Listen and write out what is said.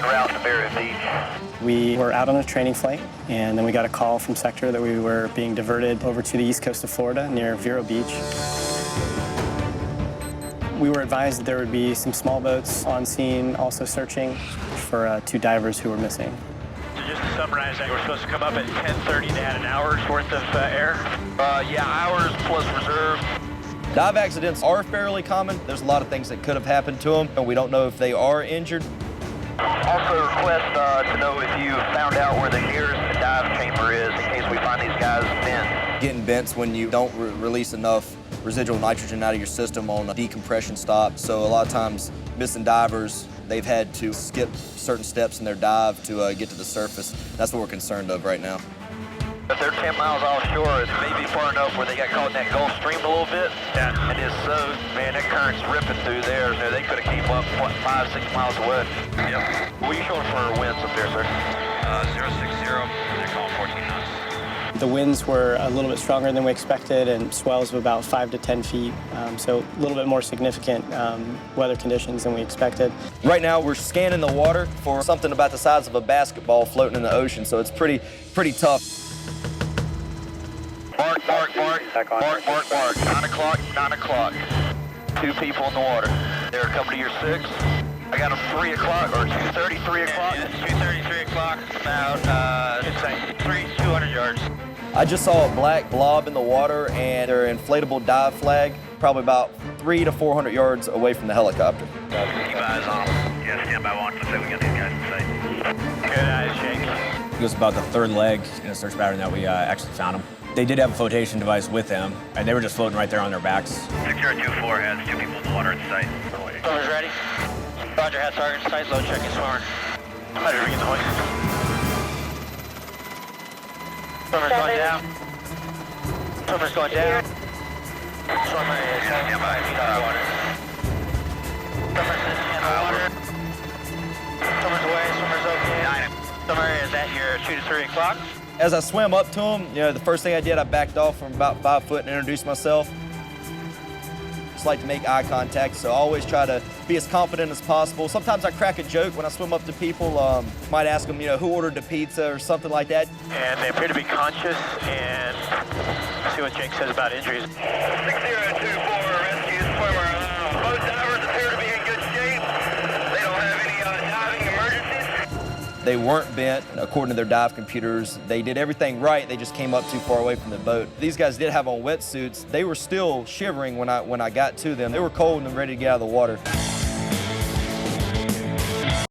route to Barrett Beach. We were out on a training flight, and then we got a call from sector that we were being diverted over to the east coast of Florida near Vero Beach. We were advised that there would be some small boats on scene also searching for 2 divers who were missing. So just to summarize, we're supposed to come up at 10:30 to add an hour's worth of air? Yeah, hours plus reserve. Dive accidents are fairly common. There's a lot of things that could have happened to them, and we don't know if they are injured. Also request to know if you found out where the nearest dive chamber is in case we find these guys bent. Getting bent's when you don't release enough residual nitrogen out of your system on a decompression stop. So a lot of times, missing divers, they've had to skip certain steps in their dive to get to the surface. That's what we're concerned of right now. If they're 10 miles offshore, it may be far enough where they got caught in that Gulf Stream a little bit. Yeah. And if so, man, that current's ripping through there. So they could have came up, what, 5-6 miles away. Yep. What are you showing for winds up there, sir? 060, they're calling 14 knots. The winds were a little bit stronger than we expected, and swells of about 5 to 10 feet, so a little bit more significant weather conditions than we expected. Right now, we're scanning the water for something about the size of a basketball floating in the ocean, so it's pretty tough. Mark. Mark. 9 o'clock, 9 o'clock. 2 people in the water. They're coming to your 6. I got them 3 o'clock or 2:30, 3 o'clock. Yeah, it's 2:30, 3 o'clock, about, it's like 200 yards. I just saw a black blob in the water and their inflatable dive flag, probably about 300 to 400 yards away from the helicopter. Keep eyes on them. Yeah, stand by one. Let's say we got these guys in sight. Good eyes, Jake. It was about the 3rd leg in a search pattern that we actually found them. They did have a flotation device with them, and they were just floating right there on their backs. 6024 has 2 people in the water in sight. Swimmer's ready. Roger, hat target sight, load check is swimmer. I'm ready to ring the hoist. Swimmer's going down. Swimmer's going down. Swimmer is 5 feet out of water. Swimmer's in the water. Swimmer's away, swimmer's okay. Swimmer is at your 2 to 3 o'clock. As I swam up to them, the first thing I did, I backed off from about 5 foot and introduced myself. Just like to make eye contact, so I always try to be as confident as possible. Sometimes I crack a joke when I swim up to people. Might ask them, who ordered the pizza or something like that. And they appear to be conscious, and see what Jake says about injuries. 6024, rescue swimmer. Both divers appear to be in good shape. They don't have any diving emergencies. They weren't bent, according to their dive computers. They did everything right, they just came up too far away from the boat. These guys did have on wetsuits. They were still shivering when I got to them. They were cold and ready to get out of the water.